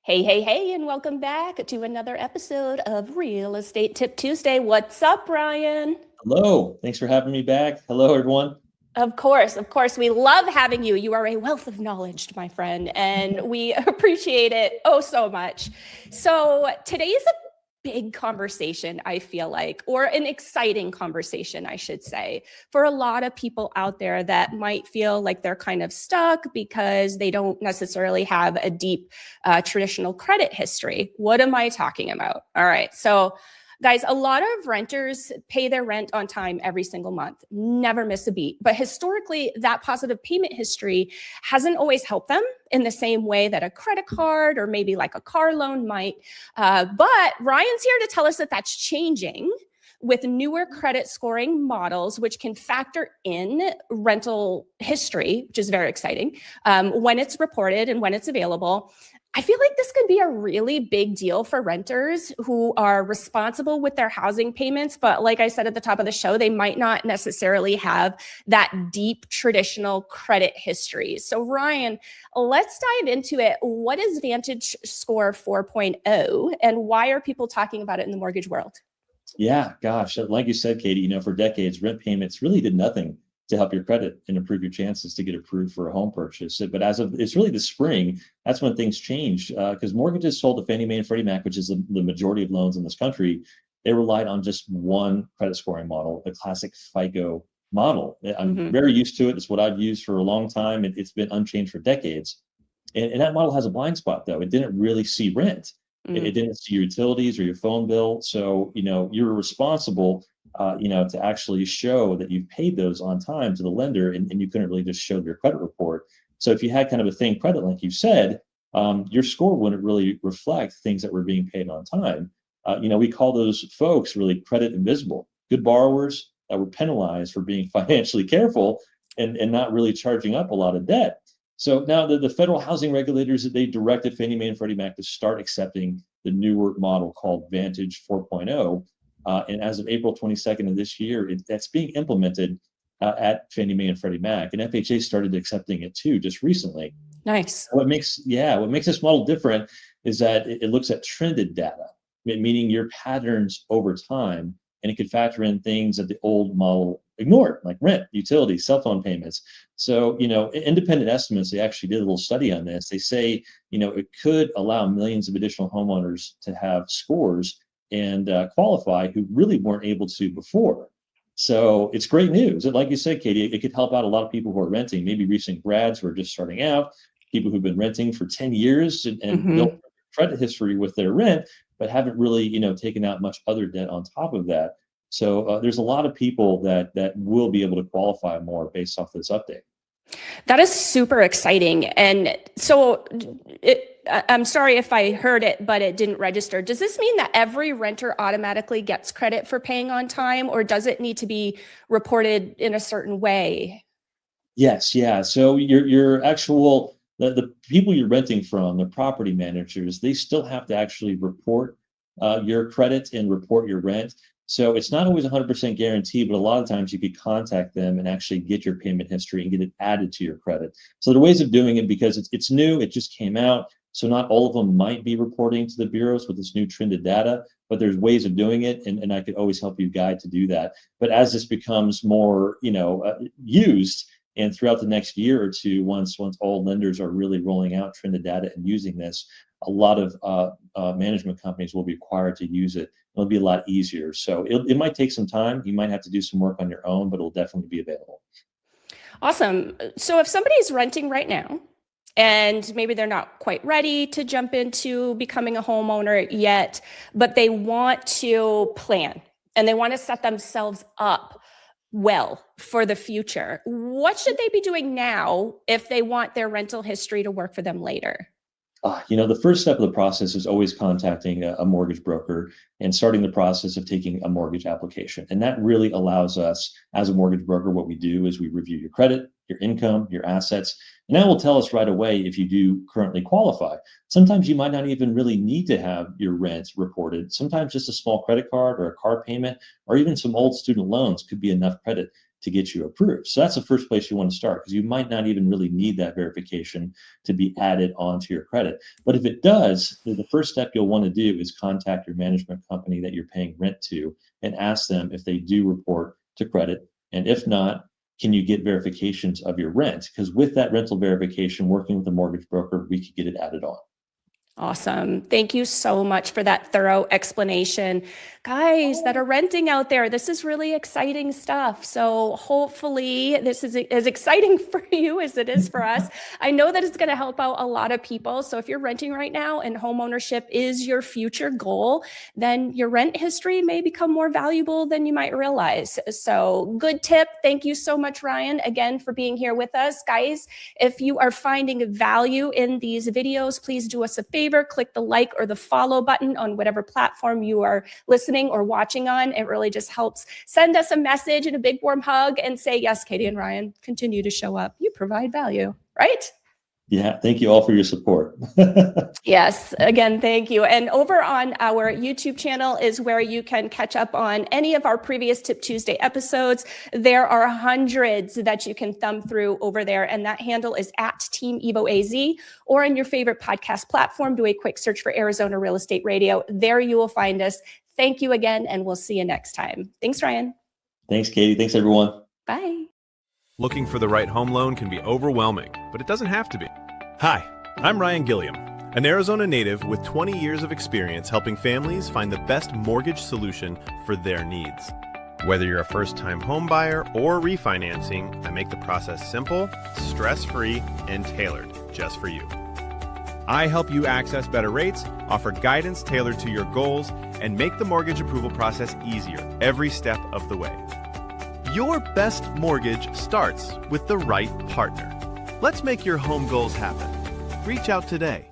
Hey, hey, hey, and welcome back to another episode of Real Estate Tip Tuesday. What's up, Ryan? Hello, thanks for having me back. Hello, everyone. Of course, of course. We love having you. You are a wealth of knowledge, my friend, and we appreciate it oh so much. So today is a big conversation, I feel like, or an exciting conversation, I should say, for a lot of people out there that might feel like they're kind of stuck because they don't necessarily have a deep traditional credit history. What am I talking about? All right. So guys, a lot of renters pay their rent on time every single month, never miss a beat. But historically, that positive payment history hasn't always helped them in the same way that a credit card or maybe like a car loan might. But Ryan's here to tell us that that's changing with newer credit scoring models, which can factor in rental history, which is very exciting, when it's reported and when it's available. I feel like this could be a really big deal for renters who are responsible with their housing payments. But like I said at the top of the show, they might not necessarily have that deep traditional credit history. So Ryan, let's dive into it. What is VantageScore 4.0 and why are people talking about it in the mortgage world? Yeah, gosh, like you said, Katie, for decades, rent payments really did nothing to help your credit and improve your chances to get approved for a home purchase. But as of it's really the spring, that's when things changed because mortgages sold to Fannie Mae and Freddie Mac, which is the majority of loans in this country, they relied on just one credit scoring model, the classic FICO model. I'm very used to it. It's what I've used for a long time. It's been unchanged for decades. And that model has a blind spot, though. It didn't really see rent. It didn't see your utilities or your phone bill. So, you're responsible, to actually show that you've paid those on time to the lender, and you couldn't really just show your credit report. So if you had kind of a thin credit, like you said, your score wouldn't really reflect things that were being paid on time. We call those folks really credit invisible, good borrowers that were penalized for being financially careful and not really charging up a lot of debt. So now the federal housing regulators, they directed Fannie Mae and Freddie Mac to start accepting the newer model called Vantage 4.0. And as of April 22nd of this year, that's being implemented at Fannie Mae and Freddie Mac. And FHA started accepting it too just recently. Nice. What makes this model different is that it looks at trended data, meaning your patterns over time, and it could factor in things that the old model ignored, like rent, utilities, cell phone payments. So, independent estimates, they actually did a little study on this. They say, it could allow millions of additional homeowners to have scores and qualify who really weren't able to before. So it's great news. And like you said, Katie, it could help out a lot of people who are renting, maybe recent grads who are just starting out, people who've been renting for 10 years and built credit history with their rent, but haven't really, taken out much other debt on top of that. So there's a lot of people that will be able to qualify more based off this update. That is super exciting. And so I'm sorry if I heard it, but it didn't register. Does this mean that every renter automatically gets credit for paying on time, or does it need to be reported in a certain way? Yes, yeah. So your actual the people you're renting from, the property managers, they still have to actually report your credit and report your rent. So it's not always 100% guaranteed, but a lot of times you could contact them and actually get your payment history and get it added to your credit. So there are ways of doing it because it's new, it just came out. So not all of them might be reporting to the bureaus with this new trended data, but there's ways of doing it, and I could always help you guide to do that. But as this becomes more, used, and throughout the next year or two, once all lenders are really rolling out trended data and using this, a lot of management companies will be required to use it. It'll be a lot easier. So it might take some time. You might have to do some work on your own, but it'll definitely be available. Awesome. So if somebody's renting right now, and maybe they're not quite ready to jump into becoming a homeowner yet, but they want to plan and they want to set themselves up well for the future, what should they be doing now if they want their rental history to work for them later? The first step of the process is always contacting a mortgage broker and starting the process of taking a mortgage application. And that really allows us, as a mortgage broker, what we do is we review your credit, your income, your assets, and that will tell us right away if you do currently qualify. Sometimes you might not even really need to have your rent reported. Sometimes just a small credit card or a car payment or even some old student loans could be enough credit. to get you approved. So that's the first place you want to start, because you might not even really need that verification to be added onto your credit. But if it does, the first step you'll want to do is contact your management company that you're paying rent to and ask them if they do report to credit. And if not, can you get verifications of your rent? Because with that rental verification, working with a mortgage broker, we could get it added on. Awesome. Thank you so much for that thorough explanation. Guys that are renting out there, this is really exciting stuff. So hopefully this is as exciting for you as it is for us. I know that it's going to help out a lot of people. So if you're renting right now and homeownership is your future goal, then your rent history may become more valuable than you might realize. So good tip. Thank you so much, Ryan, again, for being here with us. Guys, if you are finding value in these videos, please do us a favor. Click the like or the follow button on whatever platform you are listening or watching on. It really just helps send us a message and a big warm hug and say, yes, Katie and Ryan, continue to show up. You provide value, right? Yeah, thank you all for your support. Yes, again, thank you. And over on our YouTube channel is where you can catch up on any of our previous Tip Tuesday episodes. There are hundreds that you can thumb through over there, and that handle is at Team EvoAZ, or in your favorite podcast platform, do a quick search for Arizona Real Estate Radio. There you will find us. Thank you again, and we'll see you next time. Thanks, Ryan. Thanks, Katie. Thanks, everyone. Bye. Looking for the right home loan can be overwhelming, but it doesn't have to be. Hi, I'm Ryan Gilliam, an Arizona native with 20 years of experience helping families find the best mortgage solution for their needs. Whether you're a first-time home buyer or refinancing, I make the process simple, stress-free, and tailored just for you. I help you access better rates, offer guidance tailored to your goals, and make the mortgage approval process easier every step of the way. Your best mortgage starts with the right partner. Let's make your home goals happen. Reach out today.